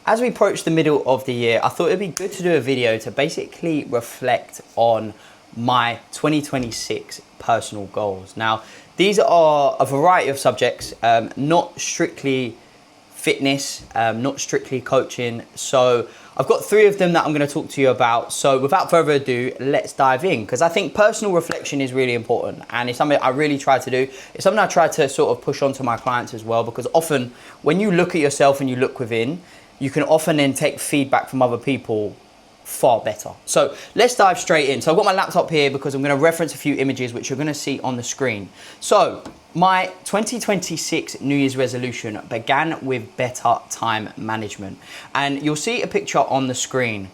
As we approach the middle of the year, I thought it'd be good to do a video to basically reflect on my 2026 personal goals. Now, these are a variety of subjects, not strictly fitness, not strictly coaching. So I've got 3 of them that I'm going to talk to you about. So without further ado, let's dive in, because I think personal reflection is really important, and it's something I really try to do. It's something I try to sort of push onto my clients as well, because often when you look at yourself and you look within, you can often then take feedback from other people far better. So let's dive straight in. So I've got my laptop here because I'm going to reference a few images which you're going to see on the screen. So my 2026 New Year's resolution began with better time management, and you'll see a picture on the screen.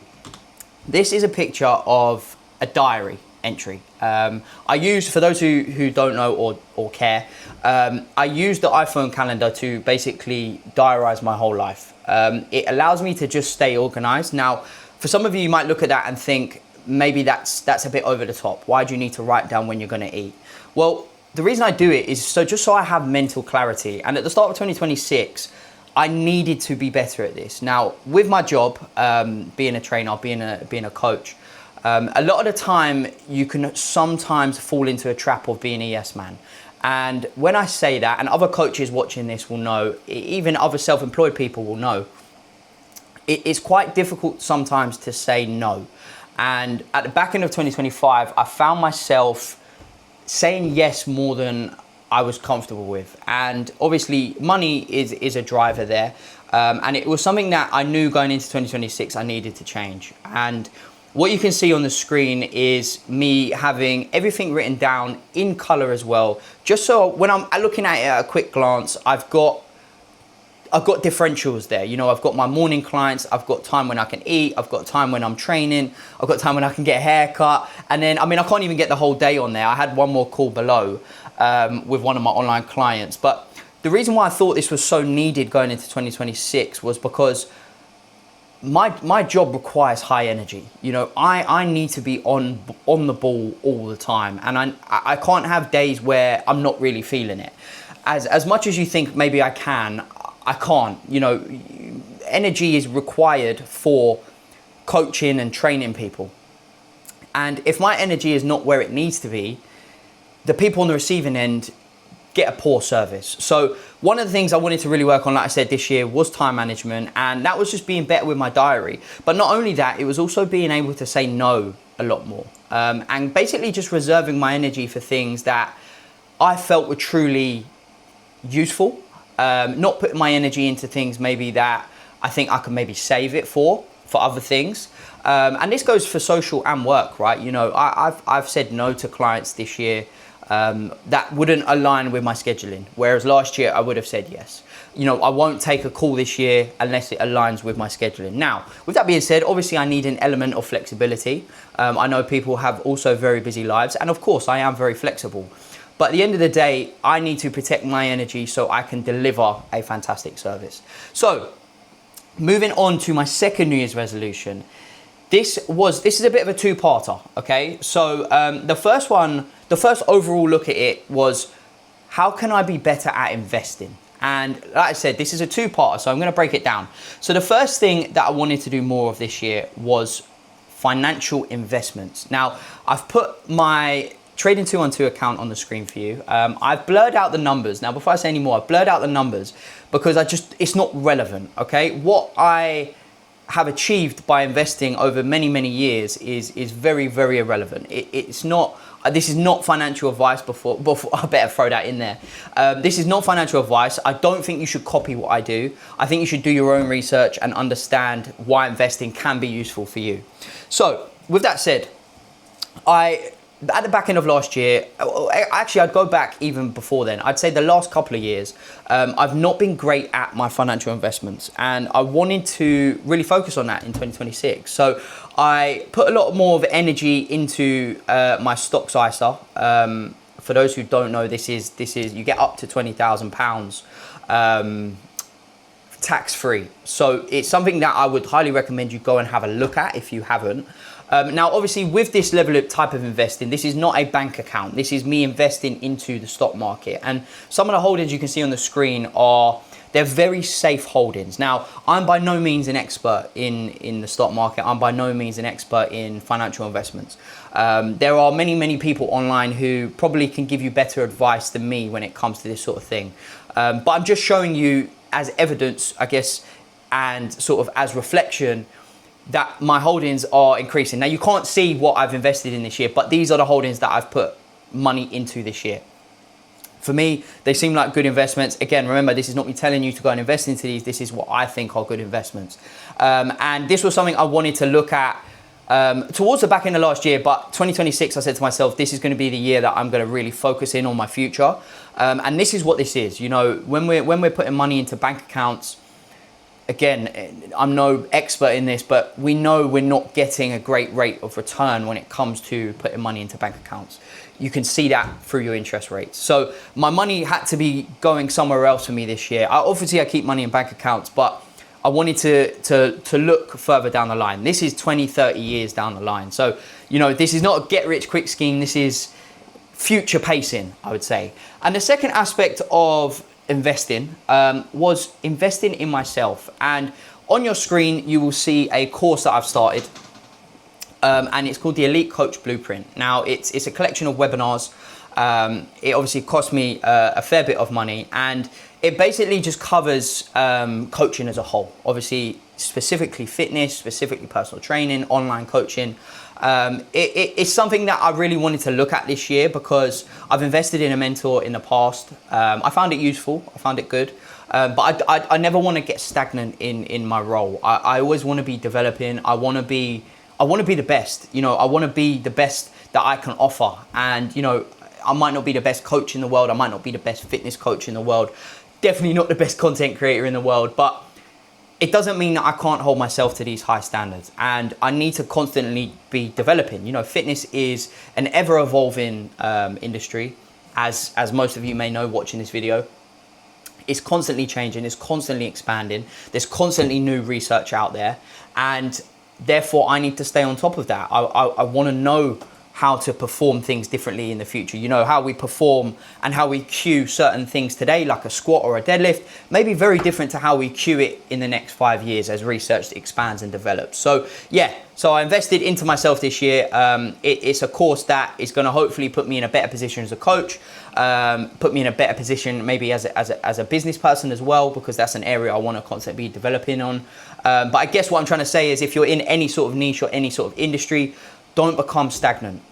This is a picture of a diary entry. I use, for those who don't know or care, I use the iPhone calendar to basically diarize my whole life. It allows me to just stay organized. Now, for some of you, you might look at that and think, maybe that's a bit over the top. Why do you need to write down when you're going to eat? Well, the reason I do it is just so I have mental clarity. And at the start of 2026, I needed to be better at this. Now, with my job, being a trainer, being a coach, a lot of the time you can sometimes fall into a trap of being a yes man. And when I say that, and other coaches watching this will know, even other self-employed people will know, it's quite difficult sometimes to say no. And at the back end of 2025, I found myself saying yes more than I was comfortable with. And obviously money is a driver there. And it was something that I knew going into 2026 I needed to change. And what you can see on the screen is me having everything written down in color as well. Just so when I'm looking at it at a quick glance, I've got differentials there. You know, I've got my morning clients, I've got time when I can eat, I've got time when I'm training, I've got time when I can get a haircut. And then, I mean, I can't even get the whole day on there. I had one more call below with one of my online clients. But the reason why I thought this was so needed going into 2026 was because my job requires high energy. You know, I need to be on the ball all the time. And I can't have days where I'm not really feeling it. As much as you think maybe I can, I can't. You know, energy is required for coaching and training people. And if my energy is not where it needs to be, the people on the receiving end get a poor service. So one of the things I wanted to really work on, like I said, this year was time management, and that was just being better with my diary. But not only that, it was also being able to say no a lot more, and basically just reserving my energy for things that I felt were truly useful. Not putting my energy into things maybe that I think I could maybe save it for other things. And this goes for social and work, right? You know, I've said no to clients this year that wouldn't align with my scheduling. Whereas last year I would have said yes. You know, I won't take a call this year unless it aligns with my scheduling. Now, with that being said, obviously I need an element of flexibility. I know people have also very busy lives, and of course I am very flexible. But at the end of the day, I need to protect my energy so I can deliver a fantastic service. So, moving on to my second New Year's resolution. This is a bit of a two-parter, okay? So the first overall look at it was, how can I be better at investing? And like I said, this is a two-parter, so I'm gonna break it down. So the first thing that I wanted to do more of this year was financial investments. Now, I've put my Trading 212 account on the screen for you. I've blurred out the numbers. Now, before I say any more, I've blurred out the numbers because it's not relevant, okay? What I have achieved by investing over many years is very, very irrelevant. It's not, this is not financial advice before I better throw that in there. This is not financial advice. I don't think you should copy what I do. I think you should do your own research and understand why investing can be useful for you. So with that said, at the back end of last year, actually I'd go back even before then, I'd say the last couple of years, I've not been great at my financial investments, and I wanted to really focus on that in 2026. So I put a lot more of energy into my stocks ISA. For those who don't know, this is you get up to £20,000 tax-free. So it's something that I would highly recommend you go and have a look at if you haven't. Now, obviously, with this level of type of investing, this is not a bank account. This is me investing into the stock market. And some of the holdings you can see on the screen are they're very safe holdings. Now, I'm by no means an expert in the stock market. I'm by no means an expert in financial investments. There are many people online who probably can give you better advice than me when it comes to this sort of thing. But I'm just showing you as evidence, I guess, and sort of as reflection that my holdings are increasing. Now, you can't see what I've invested in this year, but these are the holdings that I've put money into this year. For me, they seem like good investments. Again, remember, this is not me telling you to go and invest into these. This is what I think are good investments. And this was something I wanted to look at towards the back end of last year, but 2026, I said to myself, this is going to be the year that I'm going to really focus in on my future. And this is what this is. You know, when we're putting money into bank accounts, again, I'm no expert in this, but we know we're not getting a great rate of return when it comes to putting money into bank accounts. You can see that through your interest rates. So my money had to be going somewhere else for me this year. Obviously, I keep money in bank accounts, but I wanted to look further down the line. This is 20, 30 years down the line. So, you know, this is not a get-rich-quick scheme. This is future pacing, I would say. And the second aspect of investing was investing in myself. And on your screen, you will see a course that I've started. And it's called the Elite Coach Blueprint. Now, it's a collection of webinars. It obviously cost me a fair bit of money, and it basically just covers coaching as a whole. Obviously, specifically fitness, specifically personal training, online coaching. It's something that I really wanted to look at this year because I've invested in a mentor in the past. I found it useful. I found it good. But I never want to get stagnant in my role. I always want to be developing. I want to be the best. You know, I want to be the best that I can offer. And, you know, I might not be the best coach in the world. I might not be the best fitness coach in the world. Definitely not the best content creator in the world. But it doesn't mean that I can't hold myself to these high standards. And I need to constantly be developing. You know, fitness is an ever-evolving industry, as most of you may know watching this video. It's constantly changing. It's constantly expanding. There's constantly new research out there. And therefore, I need to stay on top of that. I want to know how to perform things differently in the future. You know, how we perform and how we cue certain things today, like a squat or a deadlift, may be very different to how we cue it in the next 5 years as research expands and develops. So yeah, so I invested into myself this year. It's a course that is going to hopefully put me in a better position as a coach, put me in a better position maybe as a business person as well, because that's an area I want to constantly be developing on. But I guess what I'm trying to say is if you're in any sort of niche or any sort of industry, don't become stagnant.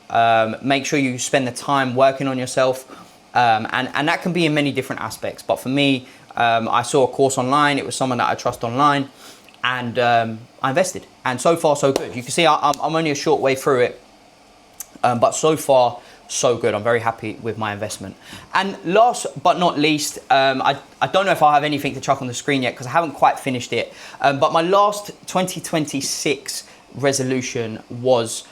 Make sure you spend the time working on yourself. And that can be in many different aspects. But for me, I saw a course online. It was someone that I trust online. And I invested. And so far, so good. You can see I'm only a short way through it. But so far, so good. I'm very happy with my investment. And last but not least, I don't know if I'll have anything to chuck on the screen yet because I haven't quite finished it. But my last 2026 resolution was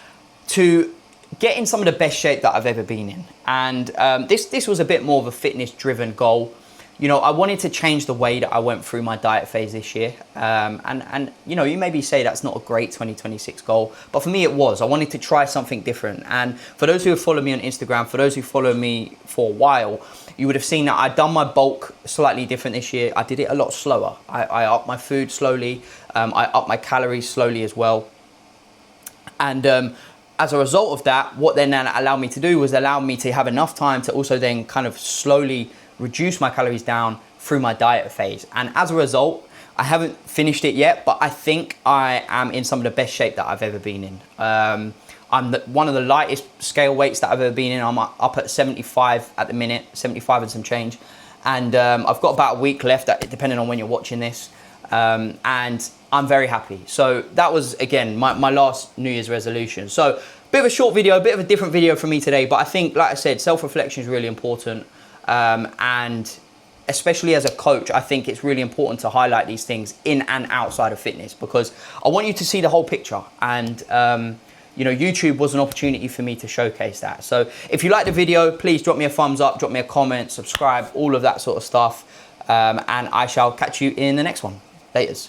to get in some of the best shape that I've ever been in. And this was a bit more of a fitness driven goal. You know, I wanted to change the way that I went through my diet phase this year. And you know, you maybe say that's not a great 2026 goal, but for me it was. I wanted to try something different. And for those who have followed me on Instagram, for those who follow me for a while, you would have seen that I'd done my bulk slightly different this year. I did it a lot slower. I upped my food slowly. I upped my calories slowly as well. And as a result of that, what then allowed me to do was allow me to have enough time to also then kind of slowly reduce my calories down through my diet phase. And as a result, I haven't finished it yet, but I think I am in some of the best shape that I've ever been in. I'm one of the lightest scale weights that I've ever been in. I'm up at 75 at the minute, 75 and some change. And I've got about a week left, depending on when you're watching this. And I'm very happy. So that was, again, my last New Year's resolution. So bit of a short video, a bit of a different video for me today. But I think, like I said, self-reflection is really important. And especially as a coach, I think it's really important to highlight these things in and outside of fitness, because I want you to see the whole picture. And, you know, YouTube was an opportunity for me to showcase that. So if you like the video, please drop me a thumbs up, drop me a comment, subscribe, all of that sort of stuff. And I shall catch you in the next one. Laters.